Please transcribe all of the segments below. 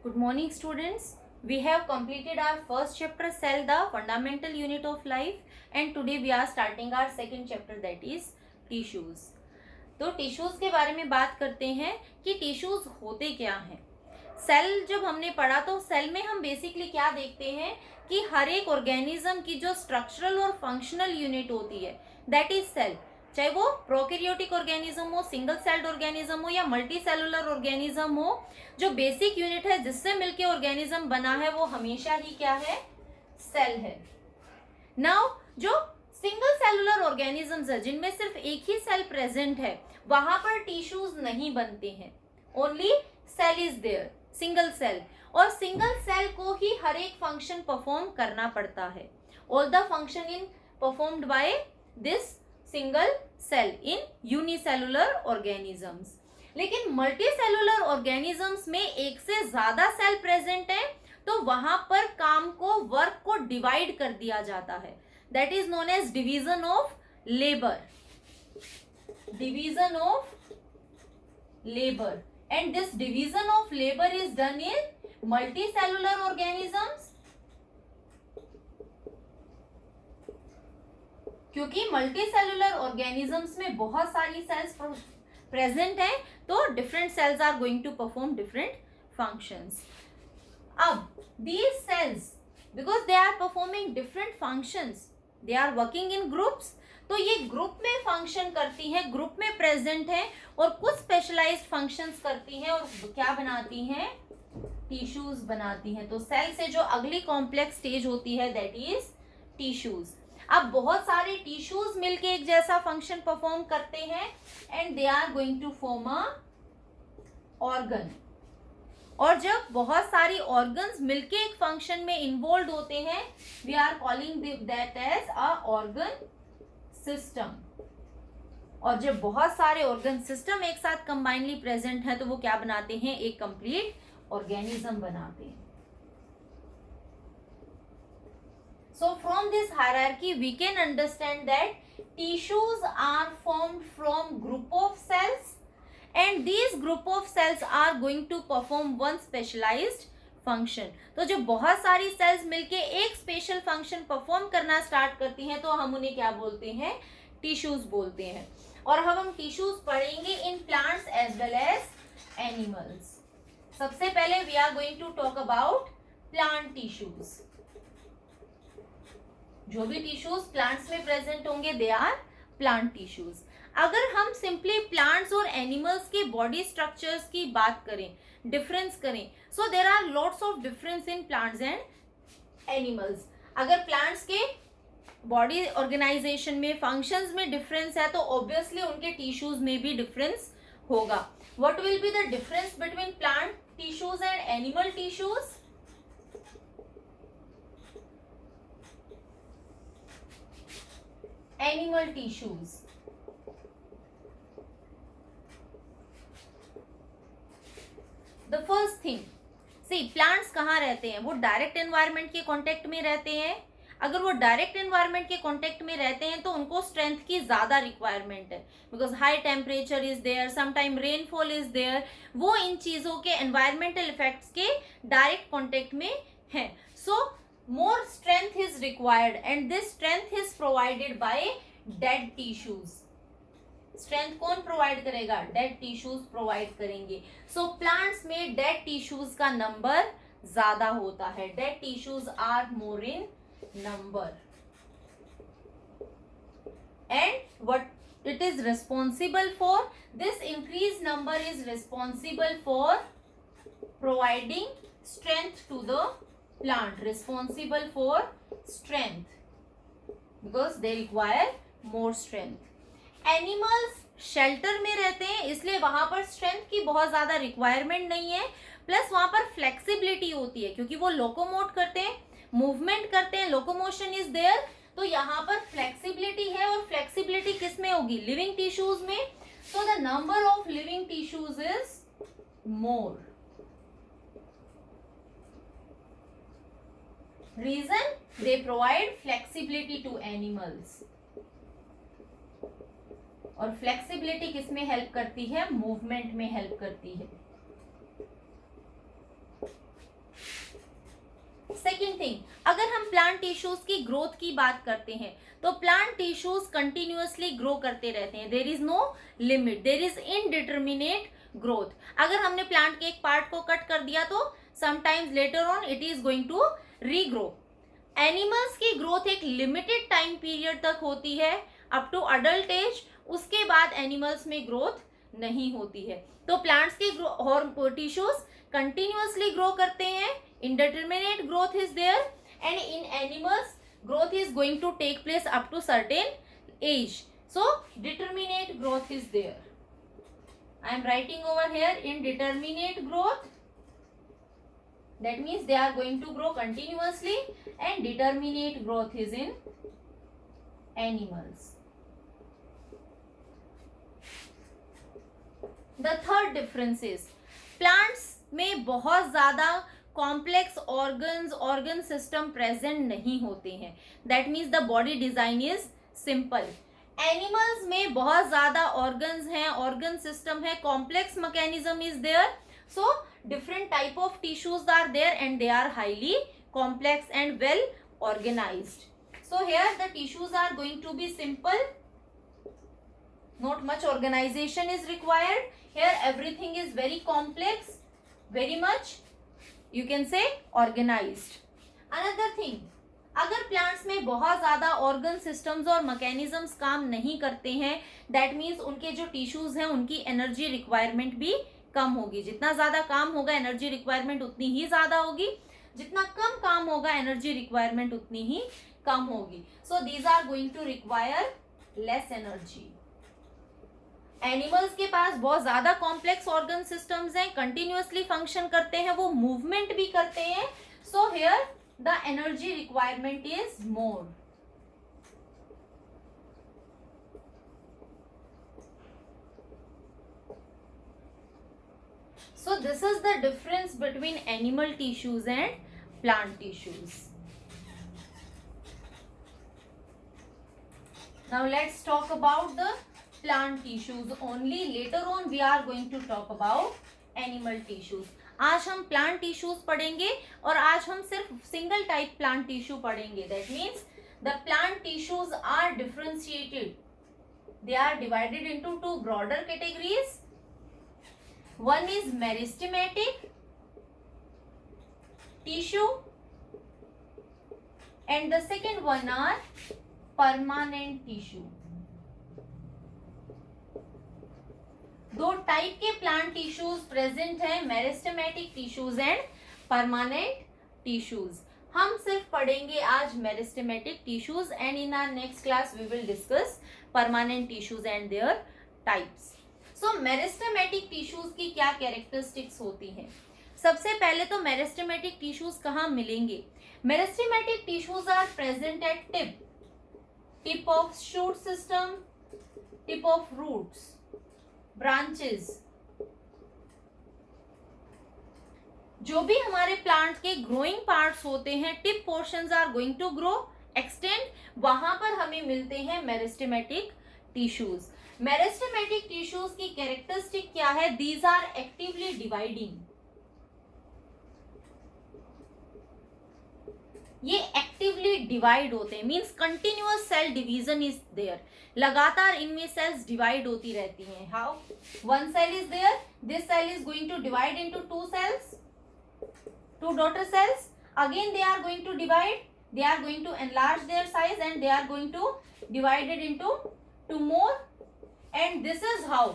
Good morning, students. We have completed our first chapter, Cell, the fundamental unit of life, and today we are starting our second chapter, that is tissues. तो tissues के बारे में बात करते हैं कि tissues होते क्या हैं. सेल जब हमने पढ़ा तो सेल में हम बेसिकली क्या देखते हैं कि हर एक ऑर्गेनिज्म की जो स्ट्रक्चरल और फंक्शनल यूनिट होती है, दैट इज सेल. चाहे वो प्रोकैरियोटिक ऑर्गेनिज्म हो, सिंगल सेल्ड ऑर्गेनिज्म हो या मल्टी सेलुलर ऑर्गेनिज्म हो, जो बेसिक यूनिट है जिससे मिलके ऑर्गेनिज्म बना है वो हमेशा ही क्या है, सेल है. नाउ जो सिंगल सेलुलर ऑर्गेनिजम्स है जिनमें सिर्फ एक ही सेल प्रेजेंट है, वहां पर टिश्यूज नहीं बनते हैं. Only cell is there, single cell. और सिंगल सेल को ही हर एक फंक्शन परफॉर्म करना पड़ता है. All the function in performed by this single cell in unicellular organisms. लेकिन मल्टी सेलुलर ऑर्गेनिजम्स में एक से ज्यादा सेल प्रेजेंट है, तो वहां पर काम को, वर्क को डिवाइड कर दिया जाता है. That is known as division of labour. Division of labour. And this division of labour is done in multicellular organisms. क्योंकि मल्टी सेलुलर ऑर्गेनिजम्स में बहुत सारी सेल्स प्रेजेंट है, तो different cells are going to perform different functions. अब these cells, because they are performing different functions, they are working in groups, तो ये group में फंक्शन करती हैं, ग्रुप में प्रेजेंट है और कुछ स्पेशलाइज्ड फंक्शंस करती हैं और क्या बनाती हैं, टिश्यूज बनाती हैं. तो सेल से जो अगली कॉम्प्लेक्स स्टेज होती है दैट इज टिश्यूज. अब बहुत सारे टिश्यूज मिलके एक जैसा फंक्शन परफॉर्म करते हैं and they are going to form a organ. और जब बहुत सारी ऑर्गन्स मिलके एक फंक्शन में इन्वॉल्व होते हैं, we are calling that as a organ system. और जब बहुत सारे ऑर्गन सिस्टम एक साथ कंबाइनली प्रेजेंट है, तो वो क्या बनाते हैं, एक कंप्लीट ऑर्गेनिज्म बनाते हैं. So from this hierarchy we can understand that tissues are formed from group of cells and these group of cells are going to perform one specialized function. तो जब बहुत सारी सेल्स मिलके एक स्पेशल फंक्शन परफॉर्म करना start करती हैं, तो हम उन्हें क्या बोलते हैं, टिश्यूज बोलते हैं. और हम टिश्यूज पढ़ेंगे in plants as well as animals. सबसे पहले we are going to talk about plant tissues. जो भी टिश्यूज प्लांट्स में प्रेजेंट होंगे दे आर प्लांट टिश्यूज. अगर हम सिंपली प्लांट्स और एनिमल्स के बॉडी स्ट्रक्चर्स की बात करें, डिफरेंस करें, so there are lots of difference in plants and animals. अगर प्लांट्स के बॉडी ऑर्गेनाइजेशन में, फंक्शंस में डिफरेंस है, तो ऑब्वियसली उनके टिश्यूज में भी डिफरेंस होगा. What will be the difference between plant tissues and animal tissues? Animal tissues, the first thing, see plants कहाँ रहते हैं, वो डायरेक्ट एनवायरनमेंट के कांटेक्ट में रहते हैं. अगर वो डायरेक्ट एनवायरनमेंट के कांटेक्ट में रहते हैं तो उनको स्ट्रेंथ की ज्यादा रिक्वायरमेंट है, because high temperature is there, sometime rainfall is there. वो इन चीजों के एनवायरमेंटल इफेक्ट्स के डायरेक्ट कांटेक्ट में है. So more strength is required and this strength is provided by dead tissues. Strength कौन प्रोवाइड करेगा, डेड टिश्यूज प्रोवाइड करेंगे. सो प्लांट्स में डेड टिश्यूज का नंबर ज्यादा होता है. Dead tissues are more in number and what it is responsible for, this increase number is responsible for providing strength to the plant. Responsible for strength because they require more strength. Animals shelter में रहते हैं, इसलिए वहां पर strength की बहुत ज्यादा requirement नहीं है. प्लस वहां पर फ्लेक्सिबिलिटी होती है, क्योंकि वो लोकोमोट करते हैं, मूवमेंट करते हैं, लोकोमोशन इज देयर. तो यहाँ पर फ्लेक्सिबिलिटी है, और फ्लेक्सिबिलिटी किस में होगी, लिविंग टिश्यूज में. So the number of living tissues is more. Reason, they provide flexibility to animals. और फ्लेक्सिबिलिटी किस में हेल्प करती है, मूवमेंट में हेल्प करती है. सेकेंड थिंग, अगर हम प्लांट टिश्यूज की ग्रोथ की बात करते हैं तो प्लांट टिश्यूज कंटिन्यूअसली ग्रो करते रहते हैं. There is no limit, there is indeterminate growth. अगर हमने प्लांट के एक पार्ट को कट कर दिया तो sometimes later on it is going to regrow. Animals की ग्रोथ एक लिमिटेड टाइम पीरियड तक होती है, अप टू अडल्ट एज. उसके बाद एनिमल्स में ग्रोथ नहीं होती है. तो प्लांट्स की टिश्यूज कंटिन्यूअसली ग्रो करते हैं. Indeterminate growth is there, and in animals growth is going to take place up to certain age. So determinate growth is there. I am writing over here indeterminate growth. That means they are going to grow continuously, and determinate growth is in animals. The third difference is plants में बहुत ज़्यादा complex organ system present नहीं होते हैं. That means the body design is simple. Animals में बहुत ज्यादा organs हैं, ऑर्गन सिस्टम है, complex mechanism is there. So different type of tissues are there and they are highly complex and well organized. So here the tissues are going to be simple. Not much organization is required. Here everything is very complex, very much you can say organized. Another thing, अगर plants में बहुत ज्यादा organ systems और mechanisms काम नहीं करते हैं, that means उनके जो टिश्यूज हैं उनकी एनर्जी रिक्वायरमेंट भी कम होगी. जितना ज्यादा काम होगा एनर्जी रिक्वायरमेंट उतनी ही ज्यादा होगी, जितना कम काम होगा एनर्जी रिक्वायरमेंट उतनी ही कम होगी. So these are going to require less energy. Animals के पास बहुत ज्यादा कॉम्प्लेक्स ऑर्गन सिस्टम्स हैं, कंटिन्यूअसली फंक्शन करते हैं, वो मूवमेंट भी करते हैं. So here the energy requirement is more. So this is the difference between animal tissues and plant tissues. Now let's talk about the plant tissues only. Later on we are going to talk about animal tissues. आज हम plant tissues पढ़ेंगे और आज हम सिर्फ single type plant tissue पढ़ेंगे. That means the plant tissues are differentiated. They are divided into two broader categories. One is meristematic tissue and the second one are permanent tissue. दो type के plant tissues present हैं, meristematic tissues and permanent tissues. हम सिर्फ पढ़ेंगे आज meristematic tissues and in our next class we will discuss permanent tissues and their types. So meristematic tissues की क्या characteristics होती हैं? सबसे पहले तो मेरिस्टेमेटिक टिश्यूज कहाँ मिलेंगे? Meristematic tissues are present at tip of shoot system, tip of roots, branches. जो भी हमारे प्लांट के ग्रोइंग पार्ट्स होते हैं, tip portions are going to grow extend, वहां पर हमें मिलते हैं मेरिस्टेमेटिक टिश्यूज. मेरिस्टेमेटिक टिश्यूज की कैरेक्टरिस्टिक क्या है? These are actively dividing. ये एक्टिवली डिवाइड होते हैं, means continuous cell division is there. लगातार इनमें सेल्स डिवाइड होती रहती हैं. How? One cell is there, this cell is going to divide into two cells, two daughter cells. Again they are going to divide, they are going to enlarge their size and they are going to divide it into two more, and this is how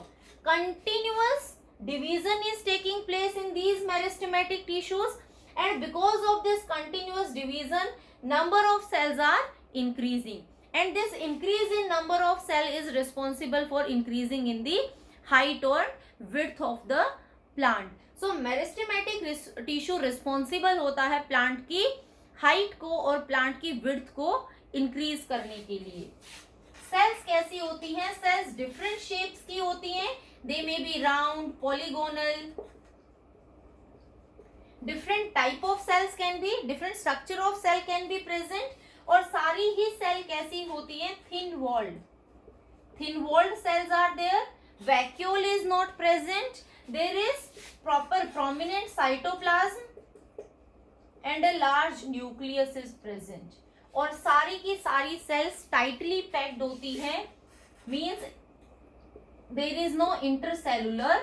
continuous division is taking place in these meristematic tissues, and because of this continuous division number of cells are increasing, and this increase in number of cell is responsible for increasing in the height or width of the plant. So meristematic tissue responsible होता है plant की height को और plant की width को increase करने के लिए. सेल्स कैसी होती हैं? सेल्स डिफरेंट शेप्स की होती हैं. They may be round, polygonal, different type of cells can be, different structure of cell can be present. और सारी ही सेल कैसी होती हैं? Thin walled. Thin walled cells are there. Vacuole is not present. There is proper prominent cytoplasm. and a large nucleus is present. और सारी की सारी cells tightly packed होती हैं, means there is no intercellular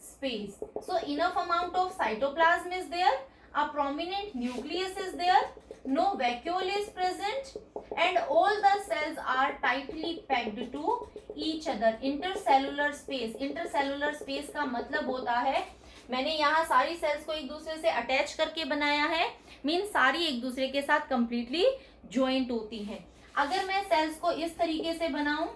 space. So enough amount of cytoplasm is there, a prominent nucleus is there, no vacuole is present, and all the cells are tightly packed to each other. Intercellular space, intercellular space का मतलब होता है, मैंने यहाँ सारी sales को एक दूसरे से अटैच करके बनाया है, मीन सारी एक दूसरे के साथ कंप्लीटली ज्वाइंट होती हैं. अगर मैं सेल्स को इस तरीके से बनाऊं,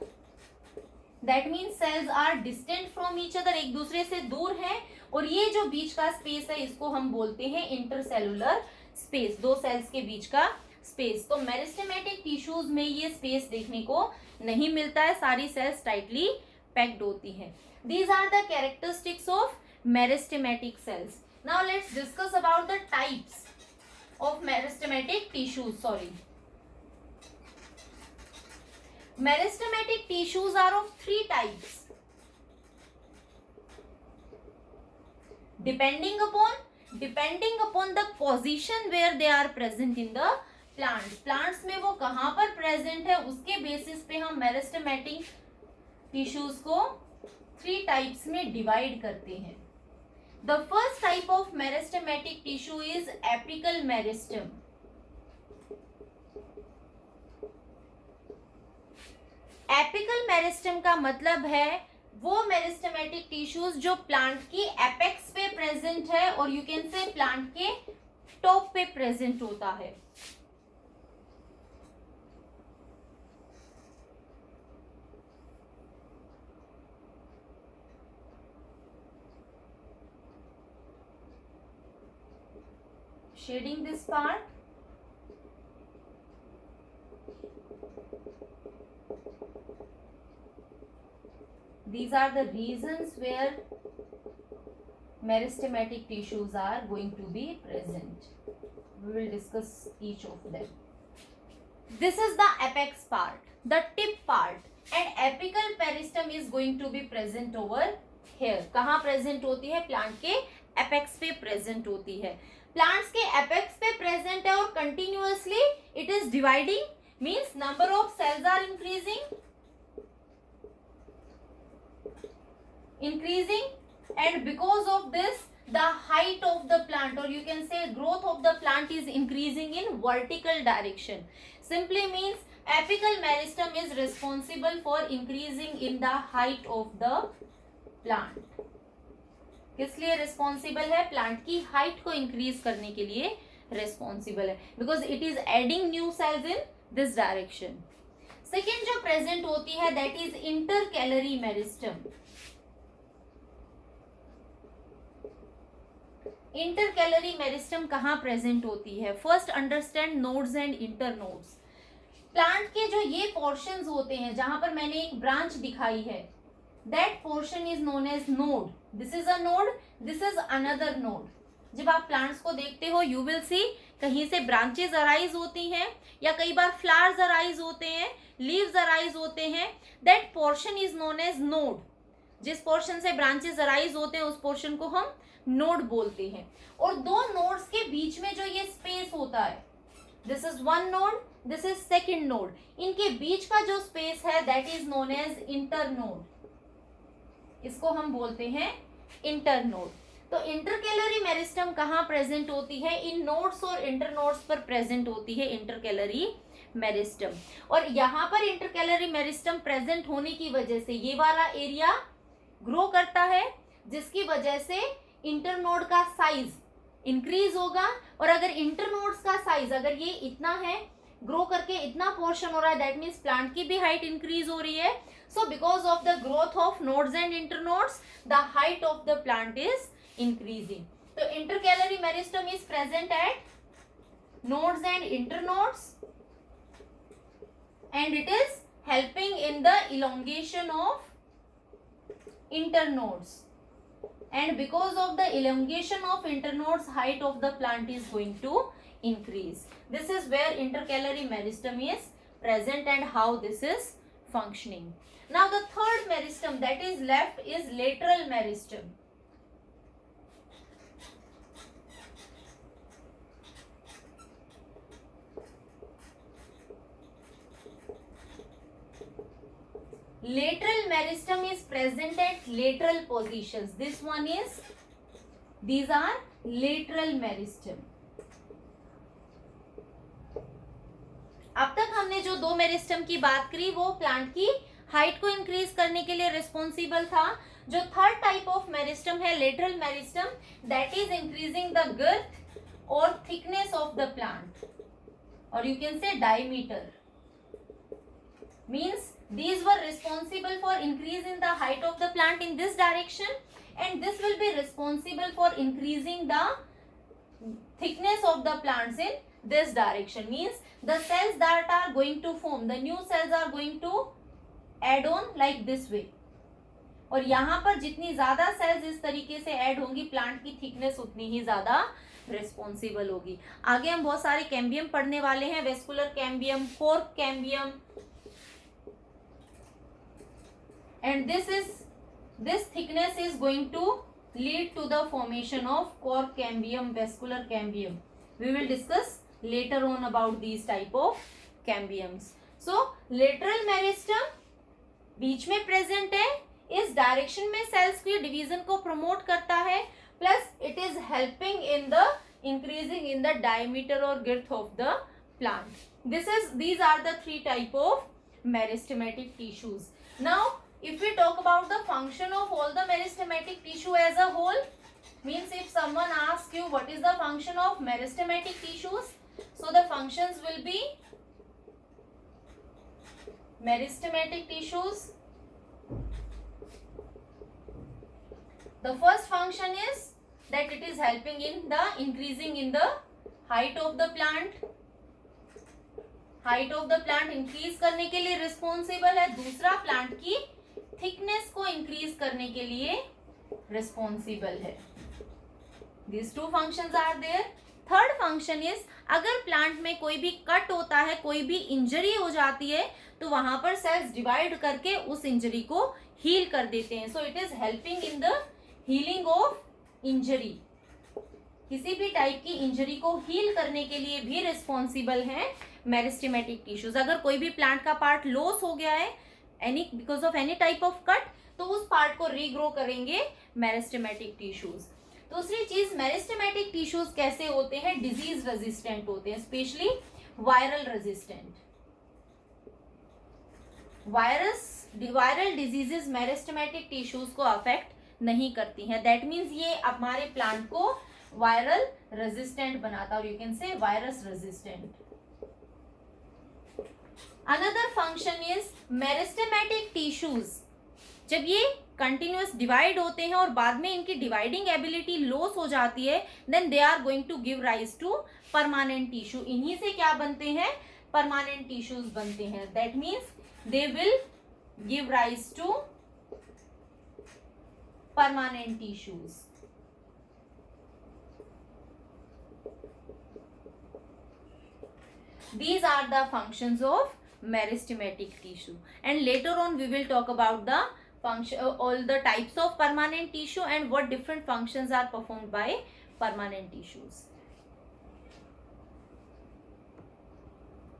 that mean cells are distant from each other, एक दूसरे से दूर हैं, और ये जो बीच का स्पेस है इसको हम बोलते हैं इंटरसेलुलर स्पेस, दो सेल्स के बीच का स्पेस. तो मेरिस्टेमेटिक टिश्यूज में ये स्पेस देखने को नहीं मिलता है, सारी सेल्स टाइटली पैक्ड होती हैं. These are the characteristics of meristematic cells. Now let's discuss about the types of meristematic tissues. Meristematic tissues are of three types. Depending upon the position where they are present in the plant. Plants में वो कहाँ पर present है उसके basis पे हम meristematic tissues को three types में divide करते हैं. The first type of meristematic tissue is apical meristem. Apical meristem का मतलब है वो मेरिस्टेमेटिक टिश्यूज जो प्लांट की एपेक्स पे प्रेजेंट है, और यू कैन से प्लांट के टॉप पे प्रेजेंट होता है. Shading this part. These are the regions where meristematic tissues are going to be present. We will discuss each of them. This is the apex part, the tip part, and apical meristem is going to be present over here. कहाँ present होती है? Plant के apex पे present होती है. Plants के apex पे present है और continuously it is dividing, means number of cells are increasing and because of this the height of the plant, or you can say growth of the plant, is increasing in vertical direction. Simply means apical meristem is responsible for increasing in the height of the plant. किस लिए responsible है? Plant की height को increase करने के लिए responsible है, because it is adding new sales in this direction. Second जो प्रेजेंट होती है that is intercalary meristem. Intercalary meristem कहाँ प्रेजेंट होती है? First understand nodes and internodes. Plant के जो ये पोर्शंस होते हैं जहां पर मैंने एक ब्रांच दिखाई है, that portion is known as node. This is a node, this is another node. जब आप प्लांट्स को देखते हो you will see कहीं से ब्रांचेस अराइज होती हैं, या कई बार फ्लावर्स अराइज होते हैं, लीव्स अराइज होते हैं. that portion is known as node. जिस पोर्शन से ब्रांचेस अराइज होते हैं उस पोर्शन को हम नोड बोलते हैं. और दो नोड्स के बीच में जो ये स्पेस होता है, this is one node, this is second node, इनके बीच का जो स्पेस है that is known as internode. इसको हम बोलते हैं इंटरनोड. तो इंटरकैलरी मेरिस्टम कहाँ प्रेजेंट होती है? इन नोड्स और इंटरनोड्स पर प्रेजेंट होती है इंटरकैलरी मेरिस्टम. और यहाँ पर इंटरकैलरी मेरिस्टम प्रेजेंट होने की वजह से ये वाला एरिया ग्रो करता है, जिसकी वजह से इंटरनोड का साइज इंक्रीज होगा. और अगर इंटरनोड्स का साइज अगर ये इतना है, ग्रो करके इतना पोर्शन हो रहा है, दैट मीन्स प्लांट की भी हाइट इंक्रीज हो रही है. So because of the growth of nodes and internodes, the height of the plant is increasing. So intercalary meristem is present at nodes and internodes, and it is helping in the elongation of internodes. And because of the elongation of internodes, height of the plant is going to increase. This is where intercalary meristem is present and how this is functioning. Now the third meristem that is left is lateral meristem. lateral meristem is present at lateral positions. These are lateral meristem. अब तक हमने जो दो meristem की बात करी वो plant की हाइट को इंक्रीज करने के लिए रिस्पॉन्सिबल था. जो थर्ड टाइप ऑफ मेरिस्टम है lateral meristem, that is increasing the girth और थिकनेस ऑफ द प्लांट, और you can say diameter. Means these were responsible for increase in the height of the plant in this direction, and this will be responsible for increasing the thickness of the plants in this direction. Means the cells that are going to form, the new cells are going to add on like this way, और यहाँ पर जितनी ज्यादा sales इस तरीके से add होंगी plant की थिकनेस उतनी ही ज्यादा रिस्पॉन्सिबल होगी. आगे हम बहुत सारे कैम्बियम पढ़ने वाले हैं, vascular cambium, fork cambium, and this thickness is going to lead to the formation of cork cambium, vascular cambium. We will discuss later on about these type of cambiums. So lateral meristem बीच में present है, इस direction में sales की division को promote करता है, plus it is helping in the increasing in the diameter और girth of the plant. These are the three type of meristematic tissues. Now if we talk about the function of all the meristematic tissue as a whole, means if someone asks you what is the function of meristematic tissues, so the functions will be meristematic tissues. The first function is that it is helping in the increasing in the height of the plant. Height of the plant increase करने के लिए responsible है. दूसरा plant की thickness को increase करने के लिए रिस्पॉन्सिबल है. These two functions are there. Third function is अगर प्लांट में कोई भी कट होता है, कोई भी इंजरी हो जाती है, तो वहां पर सेल्स डिवाइड करके उस इंजरी को हील कर देते हैं. So it is helping in the healing of injury. किसी भी टाइप की इंजरी को हील करने के लिए भी रिस्पॉन्सिबल है मेरिस्टेमेटिक टिश्यूज. अगर कोई भी प्लांट का पार्ट लॉस हो गया है because of any type of cut, तो उस पार्ट को रीग्रो करेंगे मेरिस्टेमेटिक टिश्यूज. दूसरी चीज, मेरिस्टेमेटिक टिश्यूज कैसे होते हैं? डिजीज रेजिस्टेंट होते हैं, specially viral resistant. Viral diseases meristematic tissues को अफेक्ट नहीं करती हैं. दैट मीन्स ये हमारे प्लांट को वायरल रेजिस्टेंट बनाता है, और यू कैन से virus resistant. Another function is meristematic tissues जब ये कंटिन्यूअस डिवाइड होते हैं और बाद में इनकी डिवाइडिंग एबिलिटी लॉस हो जाती है, then they are going to give rise to permanent tissue. इन्हीं से क्या बनते हैं? परमानेंट टिश्यूज बनते हैं. That means they will give rise to permanent tissues. These are the functions of meristematic tissue, and later on we will talk about the function, all the types of permanent tissue and what different functions are performed by permanent tissues.